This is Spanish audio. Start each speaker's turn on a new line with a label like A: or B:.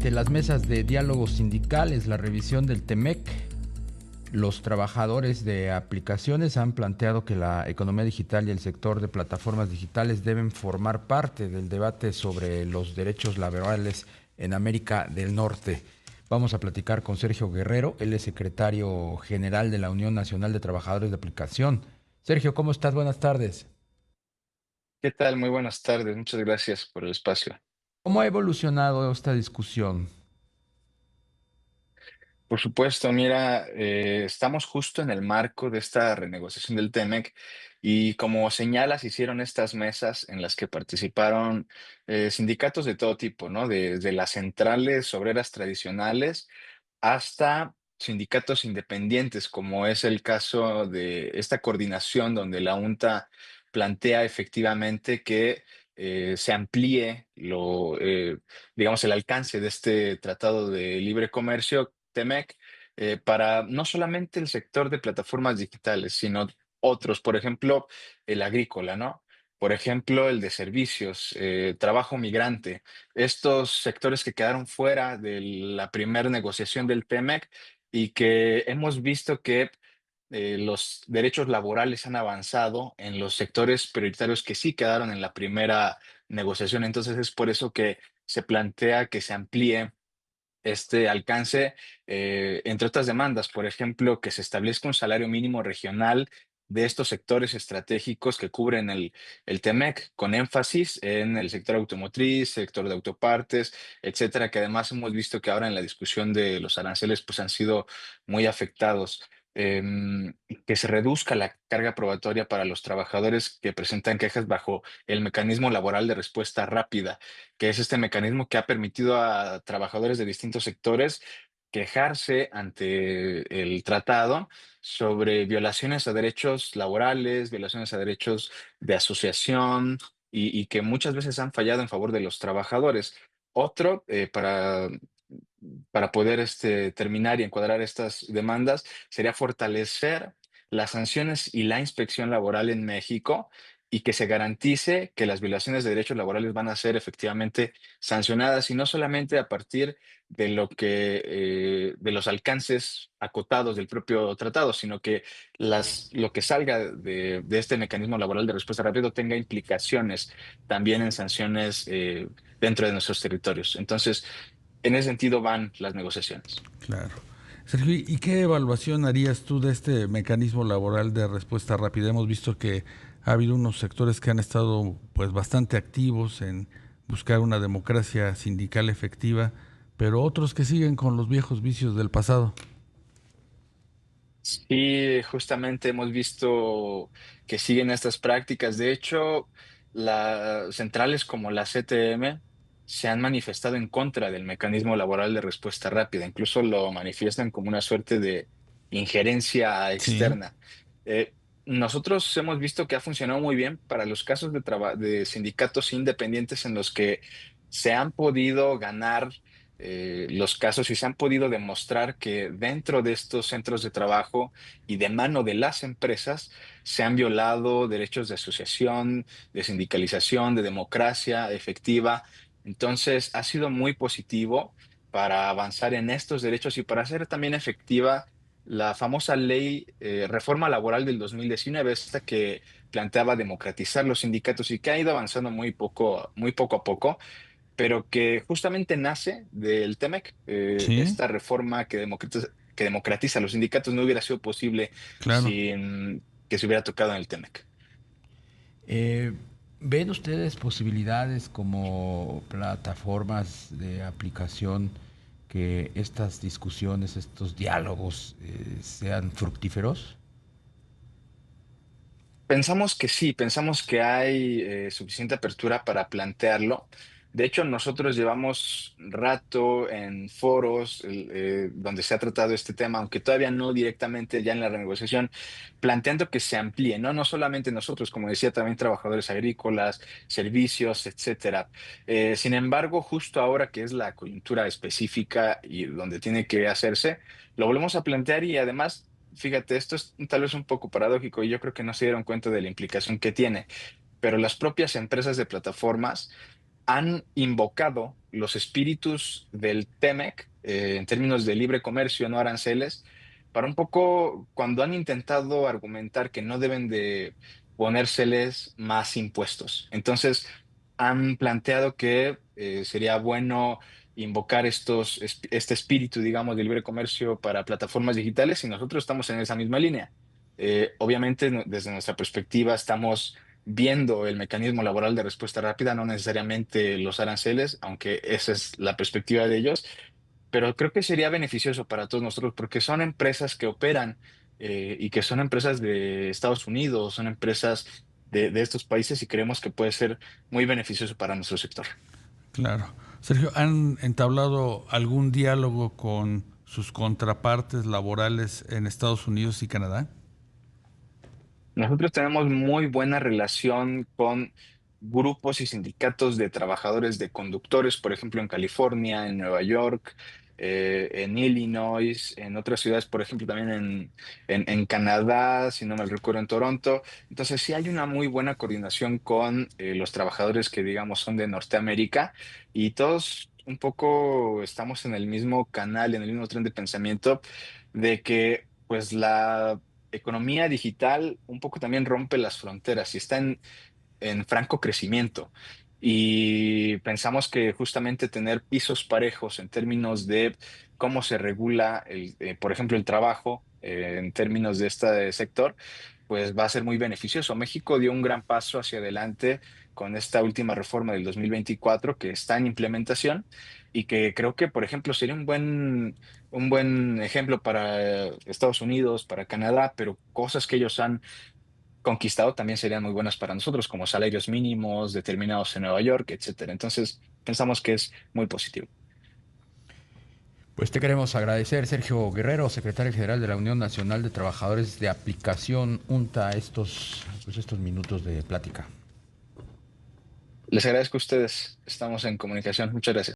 A: ante las mesas de diálogos sindicales, la revisión del TEMEC, los trabajadores de aplicaciones han planteado que la economía digital y el sector de plataformas digitales deben formar parte del debate sobre los derechos laborales en América del Norte. Vamos a platicar con Sergio Guerrero, él es secretario general de la Unión Nacional de Trabajadores de Aplicación. Sergio, ¿cómo estás? Buenas tardes.
B: ¿Qué tal? Muy buenas tardes. Muchas gracias por el espacio.
A: ¿Cómo ha evolucionado esta discusión?
B: Por supuesto, mira, estamos justo en el marco de esta renegociación del TEMEC y como señalas, hicieron estas mesas en las que participaron sindicatos de todo tipo, ¿no? Desde las centrales obreras tradicionales hasta sindicatos independientes, como es el caso de esta coordinación donde la UNTA plantea efectivamente que se amplíe digamos, el alcance de este Tratado de Libre Comercio, TEMEC, para no solamente el sector de plataformas digitales, sino otros, por ejemplo, el agrícola, ¿no? Por ejemplo, el de servicios, trabajo migrante, estos sectores que quedaron fuera de la primera negociación del TEMEC y que hemos visto que los derechos laborales han avanzado en los sectores prioritarios que sí quedaron en la primera negociación. Entonces es por eso que se plantea que se amplíe este alcance, entre otras demandas, por ejemplo, que se establezca un salario mínimo regional de estos sectores estratégicos que cubren el TEMEC, con énfasis en el sector automotriz, sector de autopartes, etcétera, que además hemos visto que ahora en la discusión de los aranceles pues han sido muy afectados. Que se reduzca la carga probatoria para los trabajadores que presentan quejas bajo el mecanismo laboral de respuesta rápida, que es este mecanismo que ha permitido a trabajadores de distintos sectores quejarse ante el tratado sobre violaciones a derechos laborales, violaciones a derechos de asociación y que muchas veces han fallado en favor de los trabajadores. Otro, para poder terminar y encuadrar estas demandas, sería fortalecer las sanciones y la inspección laboral en México y que se garantice que las violaciones de derechos laborales van a ser efectivamente sancionadas y no solamente a partir de de los alcances acotados del propio tratado, sino que lo que salga de este mecanismo laboral de respuesta rápido tenga implicaciones también en sanciones dentro de nuestros territorios. Entonces, en ese sentido van las negociaciones.
C: Claro. Sergio, ¿y qué evaluación harías tú de este mecanismo laboral de respuesta rápida? Hemos visto que ha habido unos sectores que han estado pues bastante activos en buscar una democracia sindical efectiva, pero otros que siguen con los viejos vicios del pasado.
B: Sí, justamente hemos visto que siguen estas prácticas. De hecho, las centrales como la CTM se han manifestado en contra del mecanismo laboral de respuesta rápida. Incluso lo manifiestan como una suerte de injerencia
C: Sí.
B: externa. Eh, Nosotros hemos visto que ha funcionado muy bien para los casos de sindicatos independientes en los que se han podido ganar los casos y se han podido demostrar que dentro de estos centros de trabajo y de mano de las empresas se han violado derechos de asociación, de sindicalización, de democracia efectiva. Entonces, ha sido muy positivo para avanzar en estos derechos y para hacer también efectiva la famosa ley reforma laboral del 2019, esta que planteaba democratizar los sindicatos y que ha ido avanzando muy poco a poco, pero que justamente nace del TEMEC.
C: Sí,
B: Esta reforma que democratiza los sindicatos no hubiera sido posible
C: claro.
B: sin que se hubiera tocado en el TEMEC.
A: Eh, ¿Ven ustedes posibilidades como plataformas de aplicación que estas discusiones, estos diálogos sean fructíferos?
B: Pensamos que sí, pensamos que hay suficiente apertura para plantearlo. De hecho, nosotros llevamos rato en foros donde se ha tratado este tema, aunque todavía no directamente ya en la renegociación, planteando que se amplíe, ¿no? No solamente nosotros, como decía, también trabajadores agrícolas, servicios, etcétera. Sin embargo, justo ahora que es la coyuntura específica y donde tiene que hacerse, lo volvemos a plantear y además. Fíjate, esto es tal vez un poco paradójico y yo creo que no se dieron cuenta de la implicación que tiene, pero las propias empresas de plataformas han invocado los espíritus del TEMEC, en términos de libre comercio, no aranceles, para un poco, cuando han intentado argumentar que no deben de ponérseles más impuestos. Entonces, han planteado que sería bueno invocar este espíritu, digamos, de libre comercio para plataformas digitales, y nosotros estamos en esa misma línea. Obviamente, desde nuestra perspectiva, estamos viendo el mecanismo laboral de respuesta rápida, no necesariamente los aranceles, aunque esa es la perspectiva de ellos, pero creo que sería beneficioso para todos nosotros porque son empresas que operan, y que son empresas de Estados Unidos, son empresas de estos países, y creemos que puede ser muy beneficioso para nuestro sector.
C: Claro. Sergio, ¿han entablado algún diálogo con sus contrapartes laborales en Estados Unidos y Canadá?
B: Nosotros tenemos muy buena relación con grupos y sindicatos de trabajadores de conductores, por ejemplo, en California, en Nueva York, en Illinois, en otras ciudades, por ejemplo, también en Canadá, si no me recuerdo, en Toronto. Entonces, sí hay una muy buena coordinación con los trabajadores que, digamos, son de Norteamérica, y todos un poco estamos en el mismo canal, en el mismo tren de pensamiento de que, pues, la economía digital un poco también rompe las fronteras y está en franco crecimiento. Y pensamos que justamente tener pisos parejos en términos de cómo se regula, por ejemplo, el trabajo, en términos de este sector, pues va a ser muy beneficioso. México dio un gran paso hacia adelante con esta última reforma del 2024 que está en implementación, y que creo que, por ejemplo, sería un buen ejemplo para Estados Unidos, para Canadá, pero cosas que ellos han conquistado también serían muy buenas para nosotros, como salarios mínimos determinados en Nueva York, etcétera. Entonces, pensamos que es muy positivo.
A: Pues te queremos agradecer, Sergio Guerrero, secretario general de la Unión Nacional de Trabajadores de Aplicación UNTA, estos minutos de plática.
B: Les agradezco a ustedes. Estamos en comunicación. Muchas gracias.